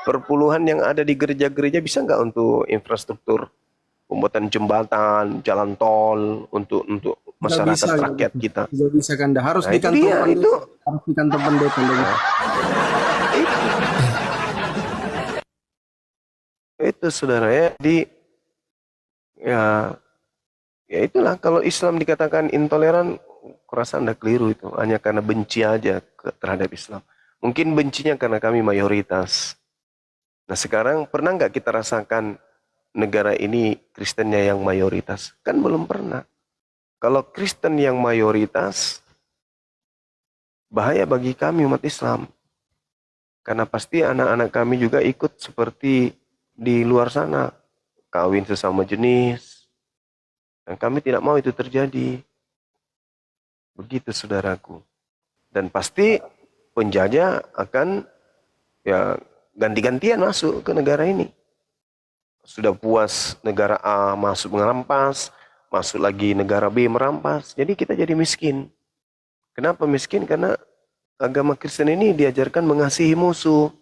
perpuluhan yang ada di gereja-gereja bisa nggak untuk infrastruktur pembuatan jembatan, jalan tol untuk Nggak bisa, masyarakat nggak rakyat bisa. kita. Nggak bisa kan? Harus Nah di itu kantor dia, itu. pendeta. Harus di kantor pendeta. Nggak bisa. Itu saudara ya. Jadi ya, ya itulah kalau Islam dikatakan intoleran, kurasa Anda keliru itu. Hanya karena benci aja terhadap Islam. Mungkin bencinya karena kami mayoritas. Nah sekarang pernah nggak kita rasakan negara ini Kristennya yang mayoritas? Kan belum pernah. Kalau Kristen yang mayoritas, bahaya bagi kami umat Islam. Karena pasti anak-anak kami juga ikut seperti di luar sana. Kawin sesama jenis. Dan kami tidak mau itu terjadi. Begitu saudaraku. Dan pasti penjajah akan ya ganti-gantian masuk ke negara ini. Sudah puas negara A masuk merampas, masuk lagi negara B merampas. Jadi kita jadi miskin. Kenapa miskin? Karena agama Kristen ini diajarkan mengasihi musuh.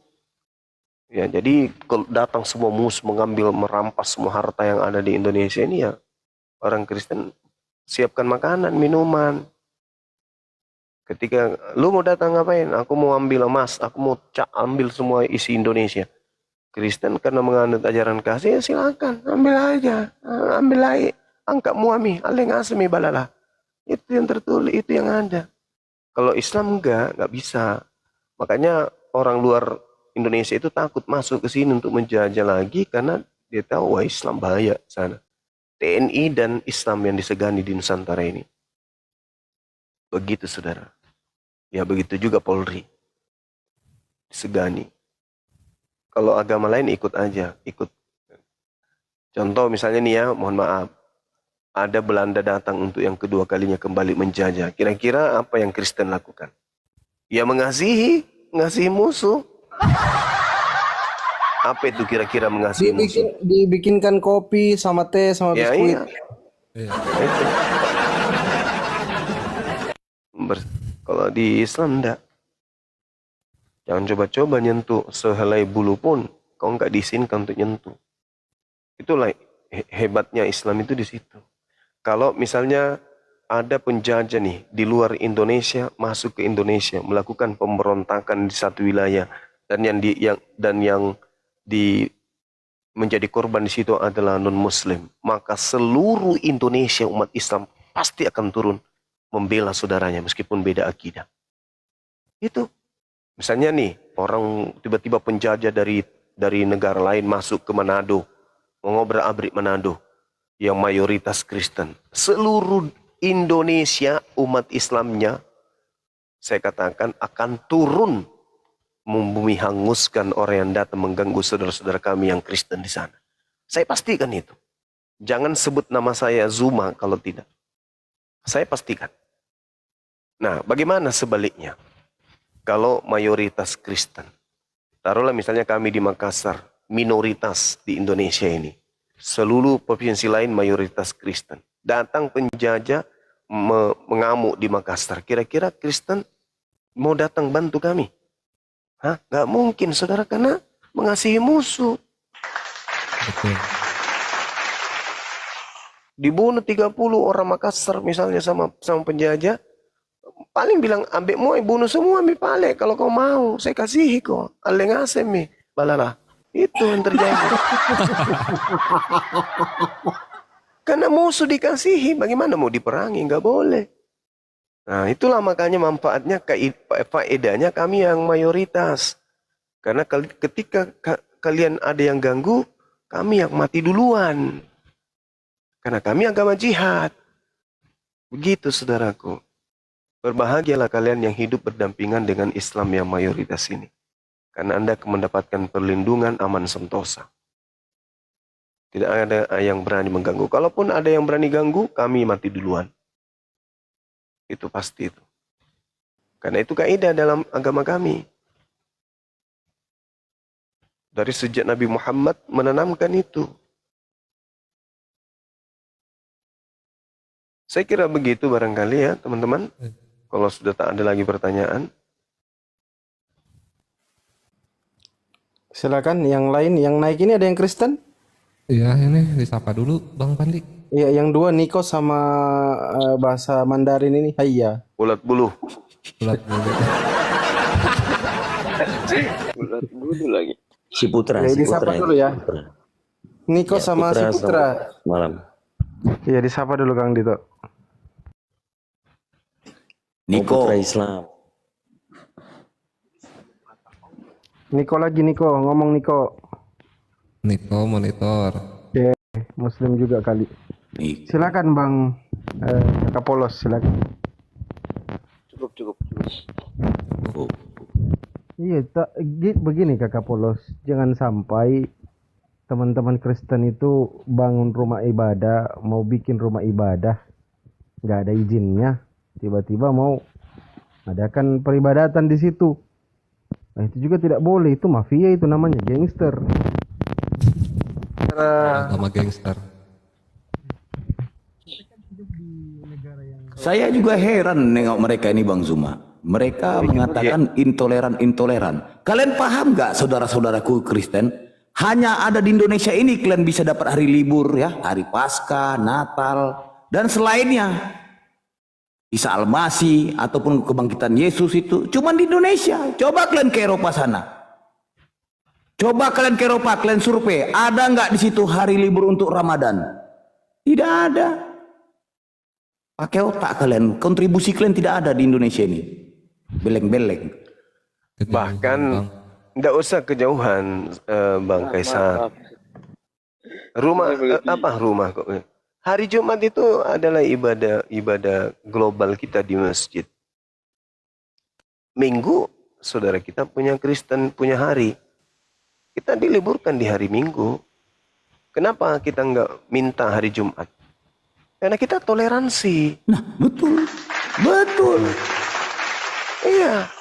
Ya, jadi kalau datang semua musuh mengambil, merampas semua harta yang ada di Indonesia ini ya, orang Kristen siapkan makanan, minuman. Ketika lu mau datang ngapain? Aku mau ambil emas, aku mau ambil semua isi Indonesia. Kristen karena menganut ajaran kasih, ya silakan, ambil aja, ambil aja, angkat muami, aleng asmi balala. Itu yang tertulis, itu yang ada. Kalau Islam enggak bisa. Makanya orang luar Indonesia itu takut masuk ke sini untuk menjajah lagi karena dia tahu wah Islam bahaya sana. TNI dan Islam yang disegani di Nusantara ini. Begitu saudara. Ya begitu juga Polri. Disegani. Kalau agama lain ikut aja, ikut. Contoh misalnya nih ya, mohon maaf. Ada Belanda datang untuk yang kedua kalinya kembali menjajah. Kira-kira apa yang Kristen lakukan? Ya mengasihi musuh. Apa itu kira-kira mengasihi musuh? Dibikinkan kopi sama teh sama Ya biskuit. iya. Iya. Itu. Kalau di Islam enggak. Jangan coba-coba nyentuh sehelai bulu pun. Kau enggak diizinkan untuk nyentuh. Itulah hebatnya Islam itu di situ. Kalau misalnya ada penjajah nih di luar Indonesia masuk ke Indonesia melakukan pemberontakan di satu wilayah dan yang di menjadi korban di situ adalah non-Muslim, maka seluruh Indonesia umat Islam pasti akan turun membela saudaranya meskipun beda akidah. Itu misalnya nih orang tiba-tiba penjajah dari negara lain masuk ke Manado, mengobrak-abrik Manado yang mayoritas Kristen. Seluruh Indonesia umat Islamnya saya katakan akan turun membumi hanguskan orang yang datang mengganggu saudara-saudara kami yang Kristen di sana. Saya pastikan itu. Jangan sebut nama saya Zuma kalau tidak. Saya pastikan. Nah, bagaimana sebaliknya? Kalau mayoritas Kristen. Taruhlah misalnya kami di Makassar, minoritas di Indonesia ini. Seluruh provinsi lain mayoritas Kristen. Datang penjajah mengamuk di Makassar. Kira-kira Kristen mau datang bantu kami? Hah? Gak mungkin saudara karena mengasihi musuh. Betul. Dibunuh 30 orang Makassar misalnya sama penjajah. Paling bilang ambek mau bunuh semua mi pale kalau kau mau saya kasihi kau. Aleng asem mi balala. Itu yang terjadi. Karena musuh dikasihi, bagaimana mau diperangi? Nggak boleh. Nah, itulah makanya manfaatnya, faedahnya kami yang mayoritas. Karena ketika kalian ada yang ganggu, kami yang mati duluan. Karena kami agama jihad. Begitu saudaraku. Berbahagialah kalian yang hidup berdampingan dengan Islam yang mayoritas ini. Karena Anda akan mendapatkan perlindungan aman sentosa. Tidak ada yang berani mengganggu. Kalaupun ada yang berani ganggu, kami mati duluan. Itu pasti itu. Karena itu kaidah dalam agama kami. Dari sejak Nabi Muhammad menanamkan itu. Saya kira begitu barangkali ya teman-teman. Kalau sudah tak ada lagi pertanyaan. Silakan yang lain, yang naik ini ada yang Kristen? Iya, ini disapa dulu Bang Pandi. Iya, yang dua Niko sama bahasa Mandarin ini. Hayya. Ulat bulu. Ulat bulu. Ulat bulu lagi. Si Putra, Ya, si disapa Putra. dulu ini, ya. si Putra. Niko Ya, sama si Putra. selamat malam. Iya, disapa dulu Kang Dito. Niko. Putra Islam. Niko lagi Niko, ngomong Niko. Niko monitor. Muslim juga kali. Silakan Bang Kapolos, silakan. Cukup. Oh, Iya, begini Kakak Polos, jangan sampai teman-teman Kristen itu bangun rumah ibadah, mau bikin rumah ibadah, nggak ada izinnya, tiba-tiba mau adakan peribadatan di situ. Nah, itu juga tidak boleh, itu mafia, itu namanya gangster. Sama gangster. Saya juga heran nengok mereka ini Bang Zuma. Mereka mengatakan intoleran. Kalian paham gak saudara-saudaraku Kristen? Hanya ada di Indonesia ini kalian bisa dapat hari libur ya. Hari Paskah, Natal, dan selainnya. Isa Al-Masih ataupun kebangkitan Yesus itu. Cuma di Indonesia. Coba kalian ke Eropa sana. Coba kalian ke Eropa, kalian survei. Ada nggak di situ hari libur untuk Ramadan? Tidak ada. Pakai otak kalian, kontribusi kalian tidak ada di Indonesia ini. Beleng-beleng. Bahkan nggak usah kejauhan, Bang Kaisar. Rumah kok? Hari Jumat itu adalah ibadah global kita di masjid. Minggu, saudara kita punya Kristen punya hari. Kita diliburkan di hari Minggu. Kenapa kita nggak minta hari Jumat? Karena kita toleransi. Nah, betul. Iya.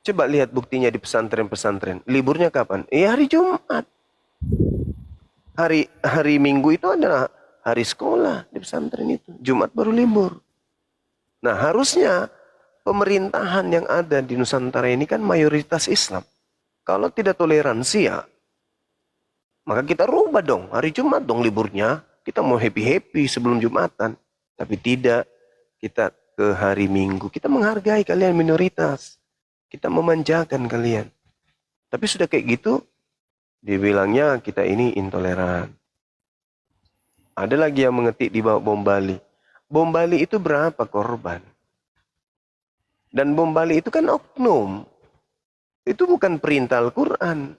Coba lihat buktinya di pesantren-pesantren. Liburnya kapan? Hari Jumat. Hari Minggu itu adalah hari sekolah di pesantren itu. Jumat baru libur. Nah, harusnya pemerintahan yang ada di Nusantara ini kan mayoritas Islam. Kalau tidak toleransi ya, maka kita rubah dong. Hari Jumat dong liburnya. Kita mau happy-happy sebelum Jumatan. Tapi tidak. Kita ke hari Minggu. Kita menghargai kalian minoritas. Kita memanjakan kalian. Tapi sudah kayak gitu, dibilangnya kita ini intoleran. Ada lagi yang mengetik di bawah bom Bali. Bom Bali itu berapa korban? Dan bom Bali itu kan oknum. Itu bukan perintah Al-Quran.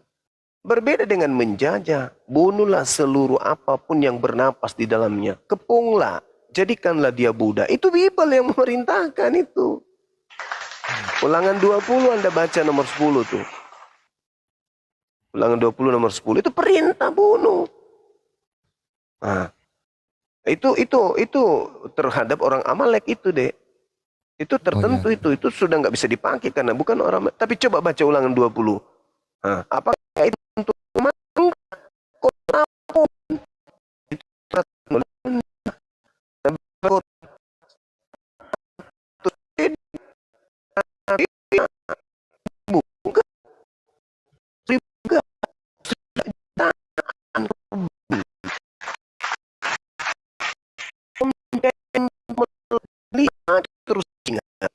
Berbeda dengan menjajah. Bunuhlah seluruh apapun yang bernapas di dalamnya. Kepunglah. Jadikanlah dia budak. Itu Bible yang memerintahkan itu. Ulangan 20 Anda baca nomor 10 tuh. Ulangan 20 nomor 10 itu perintah bunuh. Nah, itu terhadap orang Amalek itu deh. Itu tertentu itu sudah nggak bisa dipakai karena bukan orang. Tapi coba baca ulangan 20. Nah, apakah itu untuk terus ingat.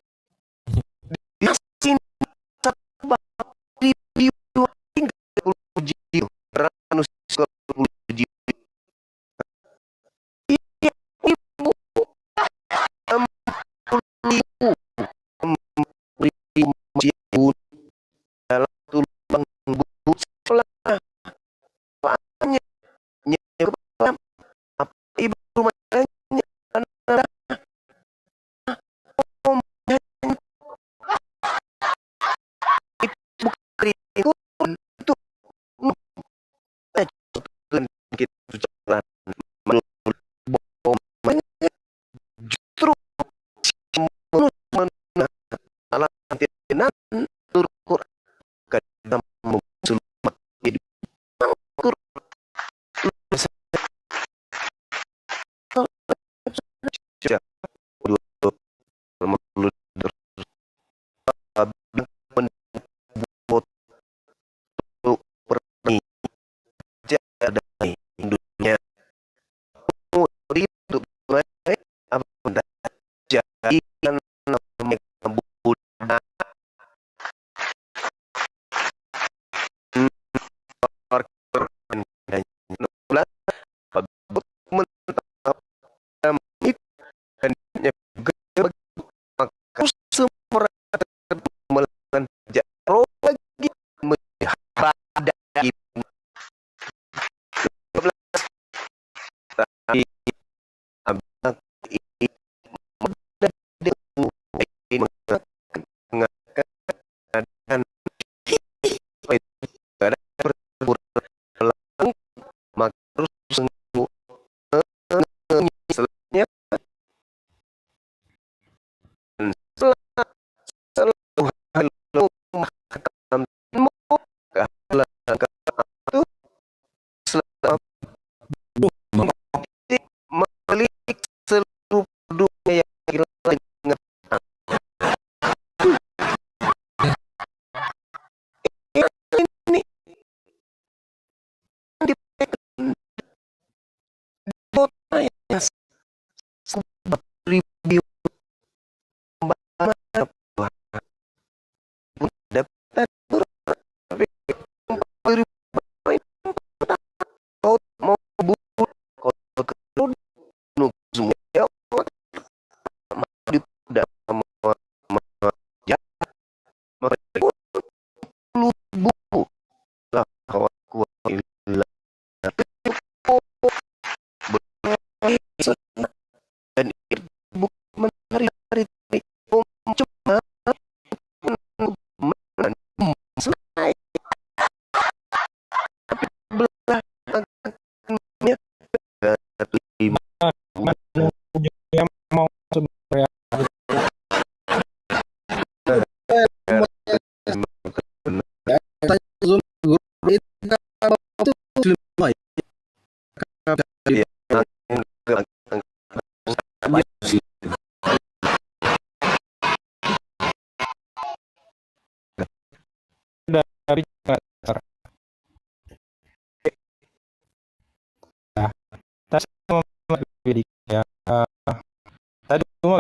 tadi cuma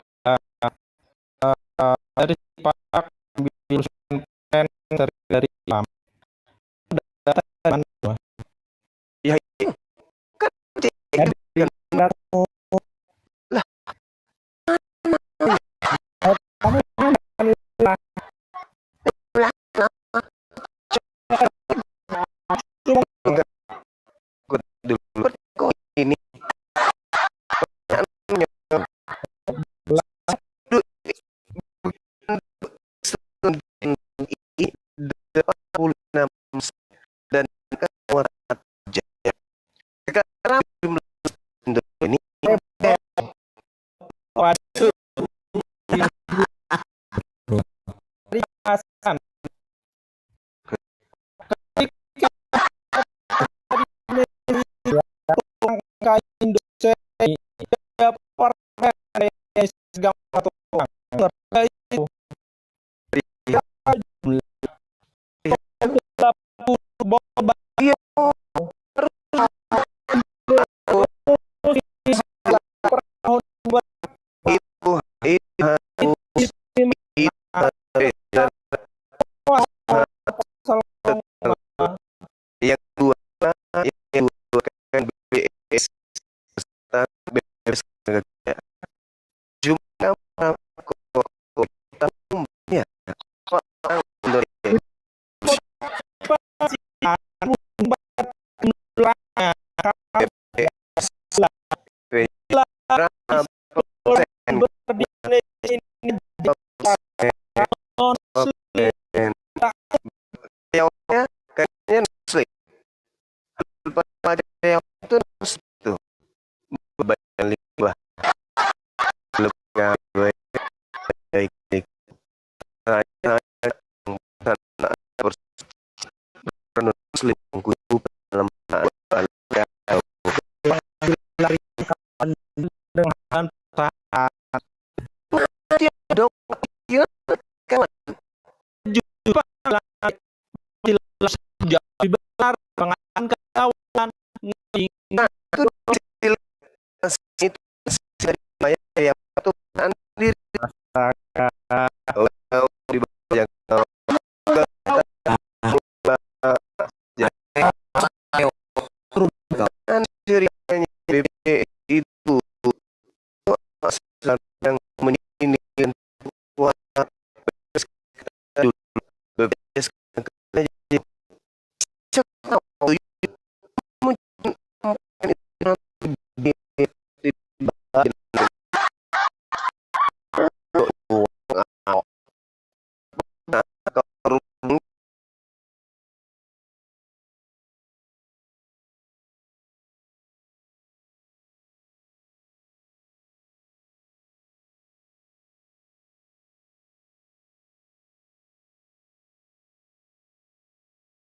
dari Pak ambil pen dari Islam. Data dari mana, Mas? Ya kan Dari mana? Lah. Kamu lah. dulu kok ini dan sekarang jumlah ini Waduh. Dari Hasan. Ketika Indonesia dia permen segala tuang ngerti itu yang dua kan BPS jumlah ya kayaknya muslim pada yang itu itu banyak limbah lembaga baik muslim kubu dalam dengan dong ya kawan jelas jauh benar pengakuan kawan itu